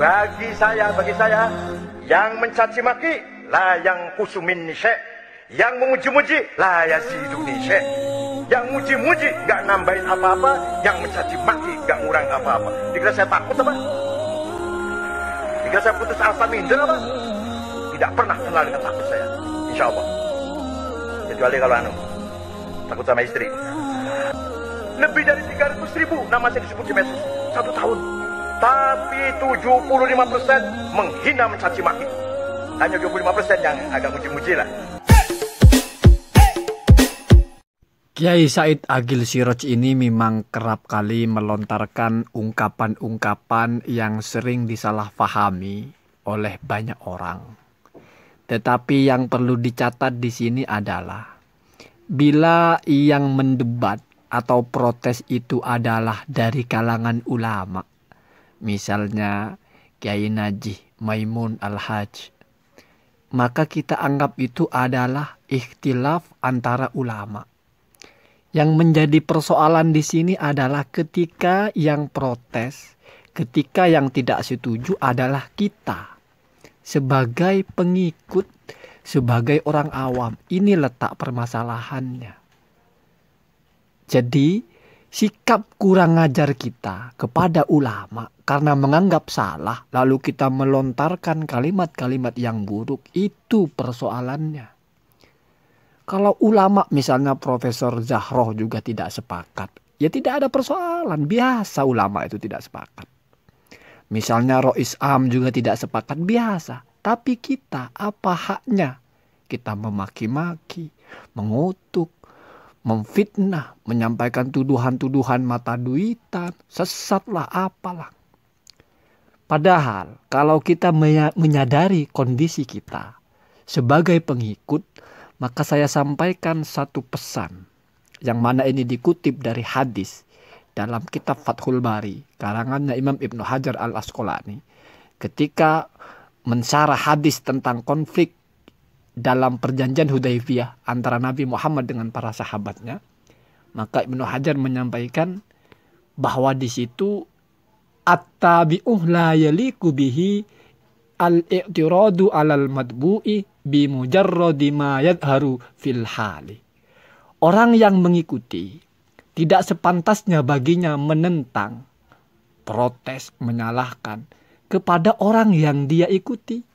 Bagi saya, yang mencaci maki la yang kusumin syekh, yang memuji-muji la yaziduni syekh. Yang muji-muji gak nambahin apa-apa, yang mencaci maki gak ngurang apa-apa. Dikira saya takut apa? Dikira saya putus asa minder apa? Tidak pernah kenal dengan takut saya, insya Allah. Kecuali kalau takut sama istri. Lebih dari 300.000 nama saya disebut di medsos 1 tahun. Tapi 75% menghina mencaci maki. Hanya 25% yang agak muji-muji lah. Kiai Said Agil Siroj ini memang kerap kali melontarkan ungkapan-ungkapan yang sering disalahpahami oleh banyak orang. Tetapi yang perlu dicatat di sini adalah bila yang mendebat atau protes itu adalah dari kalangan ulama, misalnya Kiai Najih Maimun Al-Hajj, maka kita anggap itu adalah ikhtilaf antara ulama. Yang menjadi persoalan di sini adalah ketika yang protes, ketika yang tidak setuju adalah kita sebagai pengikut, sebagai orang awam. Ini letak permasalahannya. Jadi sikap kurang ajar kita kepada ulama karena menganggap salah, lalu kita melontarkan kalimat-kalimat yang buruk, itu persoalannya. Kalau ulama misalnya Profesor Zahroh juga tidak sepakat, ya tidak ada persoalan, biasa ulama itu tidak sepakat. Misalnya Rois Am juga tidak sepakat, biasa. Tapi kita, apa haknya? Kita memaki-maki, mengutuk, memfitnah, menyampaikan tuduhan-tuduhan mata duitan, sesatlah apalah. Padahal kalau kita menyadari kondisi kita sebagai pengikut, maka saya sampaikan satu pesan yang mana ini dikutip dari hadis dalam kitab Fathul Bari karangannya Imam Ibnu Hajar Al-Asqalani ketika mensyarah hadis tentang konflik dalam perjanjian Hudaybiyah antara Nabi Muhammad dengan para sahabatnya. Maka Ibnu Hajar menyampaikan bahwa di situ at-tabi'uh la yaliku bihi al-i'tiradu 'alal matbu'i bi mujarradi ma yadharu fil hali. Orang yang mengikuti tidak sepantasnya baginya menentang, protes, menyalahkan kepada orang yang dia ikuti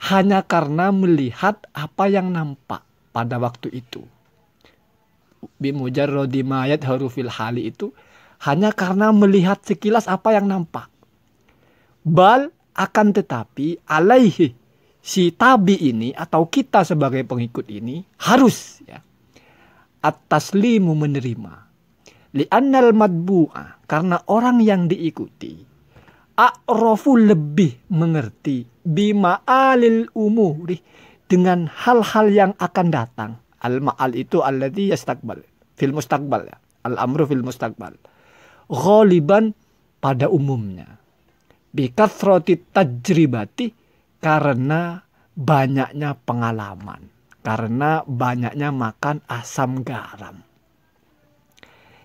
hanya karena melihat apa yang nampak pada waktu itu. Bi mujarradi ma yadharu fil hali itu hanya karena melihat sekilas apa yang nampak. Bal akan tetapi alaihi, si tabi ini atau kita sebagai pengikut ini harus ya at-taslimu, menerima. Li'annal madbu'a, karena orang yang diikuti a'rafu, lebih mengerti bima'alil umuri, dengan hal-hal yang akan datang. Al-ma'al itu alladhi yastaqbal fil mustaqbal ya. Al-amru fil mustaqbal. Ghaliban, pada umumnya. Bikathroti tajribati, karena banyaknya pengalaman, karena banyaknya makan asam garam.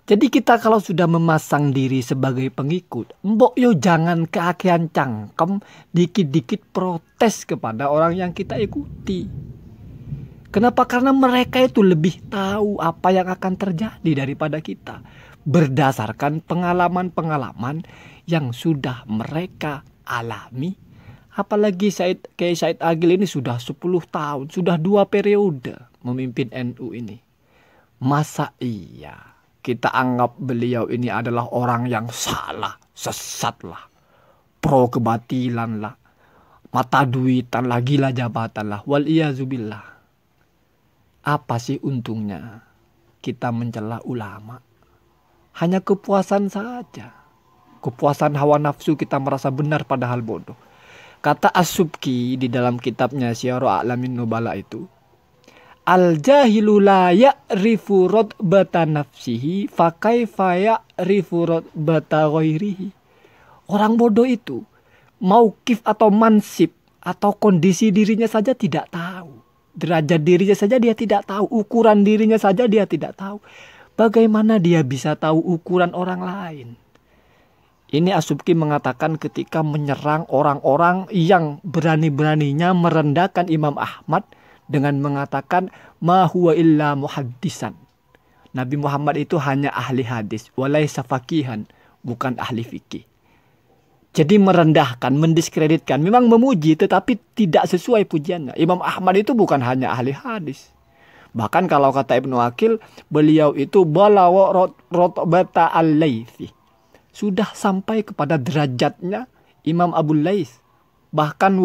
Jadi kita kalau sudah memasang diri sebagai pengikut, mbok yo jangan keakian cangkem dikit-dikit protes kepada orang yang kita ikuti. Kenapa? Karena mereka itu lebih tahu apa yang akan terjadi daripada kita, berdasarkan pengalaman-pengalaman yang sudah mereka alami. Apalagi Kiai Said Agil ini sudah 10 tahun, sudah 2 periode memimpin NU ini. Masa iya kita anggap beliau ini adalah orang yang salah, sesat lah, pro kebatilan lah, mata duitan lah, gila jabatan lah, wal iyazubillah. Apa sih untungnya kita mencela ulama? Hanya kepuasan saja. Kepuasan hawa nafsu, kita merasa benar padahal bodoh. Kata As-Subki di dalam kitabnya Syiaru A'lamin Nubala itu, al-jahilu la ya'rifu radbata nafsihi fa kaifa ya'rifu radbata ghairihi. Orang bodoh itu mauqif atau mansib atau kondisi dirinya saja tidak tahu. Derajat dirinya saja dia tidak tahu, ukuran dirinya saja dia tidak tahu. Bagaimana dia bisa tahu ukuran orang lain? Ini As-Subki mengatakan ketika menyerang orang-orang yang berani-beraninya merendahkan Imam Ahmad dengan mengatakan ma huwa illa muhaddisan. Nabi Muhammad itu hanya ahli hadis, walaysa faqihan, bukan ahli fikih. Jadi merendahkan, mendiskreditkan, memang memuji tetapi tidak sesuai pujiannya. Imam Ahmad itu bukan hanya ahli hadis. Bahkan kalau kata Ibnu Aqil, beliau itu balawa rotbata al-laythi. Sudah sampai kepada derajatnya Imam Abu Lais. Bahkan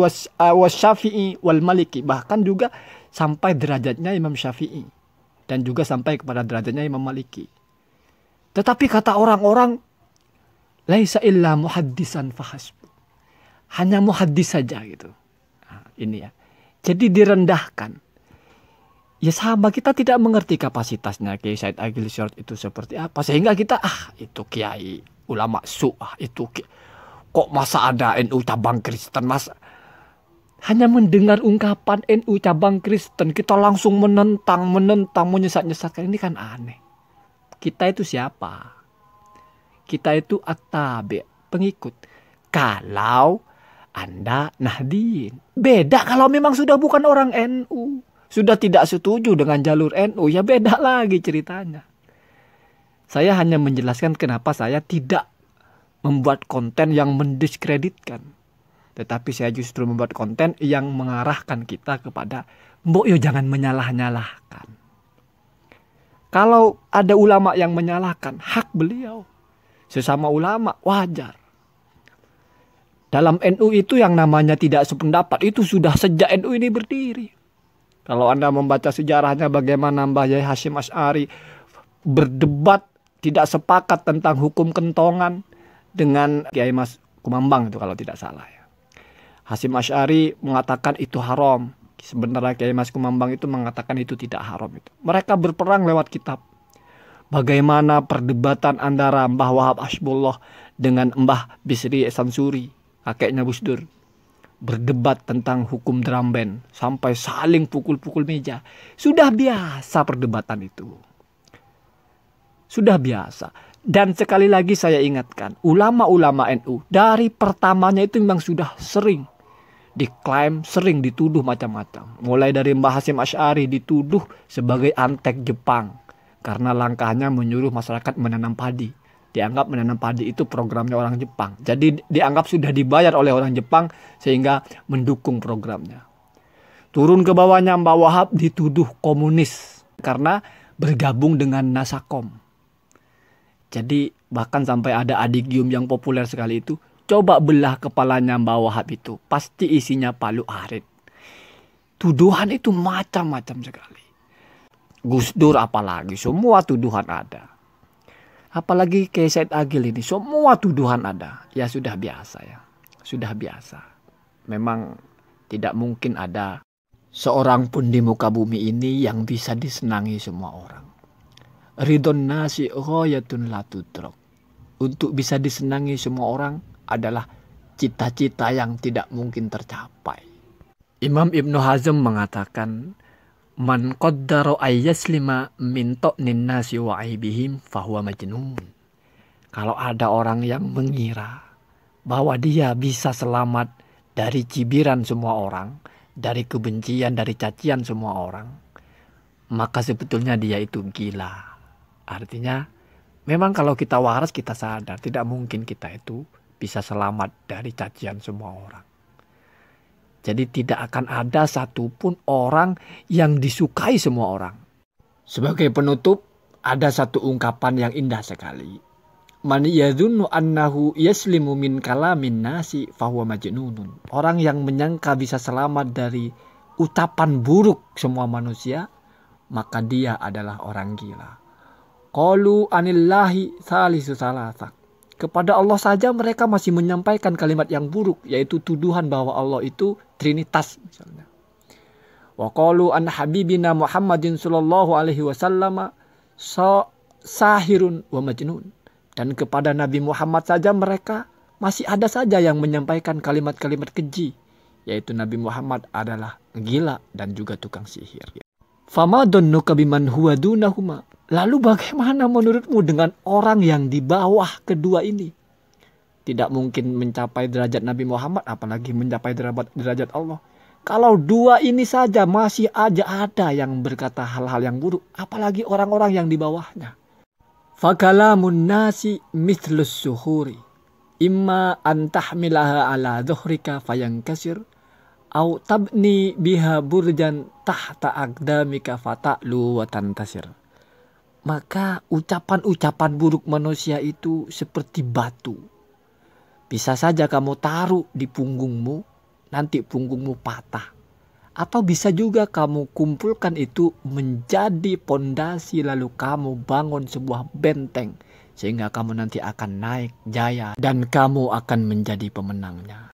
Syafi'i wal Maliki. Bahkan juga sampai derajatnya Imam Syafi'i. Dan juga sampai kepada derajatnya Imam Maliki. Tetapi kata orang-orang, laisa illa muhaddisan fahasbu. Hanya muhaddis saja gitu. Nah, ini ya. Jadi direndahkan. Ya sama, kita tidak mengerti kapasitasnya Kiai Said Agil Sirot itu seperti apa. Sehingga kita, itu kiai ulama itu kok masa ada NU cabang Kristen, masa hanya mendengar ungkapan NU cabang Kristen kita langsung menentang, menyesat-nyesatkan. Ini kan aneh. Kita itu siapa? Kita itu at-tabi', pengikut. Kalau Anda Nahdien, beda kalau memang sudah bukan orang NU, sudah tidak setuju dengan jalur NU, ya beda lagi ceritanya. Saya hanya menjelaskan kenapa saya tidak membuat konten yang mendiskreditkan. Tetapi saya justru membuat konten yang mengarahkan kita kepada mbok yo jangan menyalah-nyalahkan. Kalau ada ulama yang menyalahkan, hak beliau. Sesama ulama wajar. Dalam NU itu yang namanya tidak sependapat itu sudah sejak NU ini berdiri. Kalau Anda membaca sejarahnya bagaimana Mbah Yai Hasyim Asy'ari berdebat tidak sepakat tentang hukum kentongan dengan Kiai Mas Kumambang itu kalau tidak salah ya. Hasyim Asy'ari mengatakan itu haram. Sebenarnya Kiai Mas Kumambang itu mengatakan itu tidak haram itu. Mereka berperang lewat kitab. Bagaimana perdebatan antara Mbah Wahab Hasbullah dengan Mbah Bisri Samsuri, kakeknya Gus Dur. Berdebat tentang hukum drum band sampai saling pukul-pukul meja. Sudah biasa perdebatan itu. Sudah biasa. Dan sekali lagi saya ingatkan, ulama-ulama NU dari pertamanya itu memang sudah sering diklaim, sering dituduh macam-macam. Mulai dari Mbah Hasyim Asy'ari dituduh sebagai antek Jepang karena langkahnya menyuruh masyarakat menanam padi. Dianggap menanam padi itu programnya orang Jepang. Jadi dianggap sudah dibayar oleh orang Jepang sehingga mendukung programnya. Turun ke bawahnya Mbah Wahab dituduh komunis karena bergabung dengan Nasakom. Jadi bahkan sampai ada adigium yang populer sekali itu. Coba belah kepalanya Mbah Wahab itu. Pasti isinya palu arit. Tuduhan itu macam-macam sekali. Gus Dur apalagi. Semua tuduhan ada. Apalagi Kiai Said Agil ini. Semua tuduhan ada. Ya sudah biasa ya. Sudah biasa. Memang tidak mungkin ada seorang pun di muka bumi ini yang bisa disenangi semua orang. Ridon nasi ghayatun la tudrak. Untuk bisa disenangi semua orang adalah cita-cita yang tidak mungkin tercapai. Imam Ibnu Hazm mengatakan, man qaddara ayyaslima min ta'nin nasi wa aibihim fahuwa majnun. Kalau ada orang yang mengira bahwa dia bisa selamat dari cibiran semua orang, dari kebencian, dari cacian semua orang, maka sebetulnya dia itu gila. Artinya memang kalau kita waras kita sadar tidak mungkin kita itu bisa selamat dari cacian semua orang. Jadi tidak akan ada satupun orang yang disukai semua orang. Sebagai penutup ada satu ungkapan yang indah sekali. Man yadhunnu annahu yaslimu min kalamin nasi fahuwa majnunun. Orang yang menyangka bisa selamat dari ucapan buruk semua manusia, maka dia adalah orang gila. Qalu anillahi salisu salasa. Kepada Allah saja mereka masih menyampaikan kalimat yang buruk, yaitu tuduhan bahwa Allah itu Trinitas misalnya. Wa qalu an habibina Muhammadin sallallahu alaihi wasallam sahirun wa majnun. Dan kepada Nabi Muhammad saja mereka masih ada saja yang menyampaikan kalimat-kalimat keji, yaitu Nabi Muhammad adalah gila dan juga tukang sihir. Fama dhannuka biman huwa dunahuma. Lalu bagaimana menurutmu dengan orang yang di bawah kedua ini? tidak mungkin mencapai derajat Nabi Muhammad, apalagi mencapai derajat Allah. Kalau dua ini saja masih aja ada yang berkata hal-hal yang buruk, apalagi orang-orang yang di bawahnya. Fakalamun nasi mithlus suhuri, imma an tahmilaha ala dhuhrika fayankasir, au tabni biha burjan tahta aqdamika fata'lu wa tantasir. Maka ucapan-ucapan buruk manusia itu seperti batu. Bisa saja kamu taruh di punggungmu, nanti punggungmu patah. Atau bisa juga kamu kumpulkan itu menjadi pondasi, lalu kamu bangun sebuah benteng. Sehingga kamu nanti akan naik jaya dan kamu akan menjadi pemenangnya.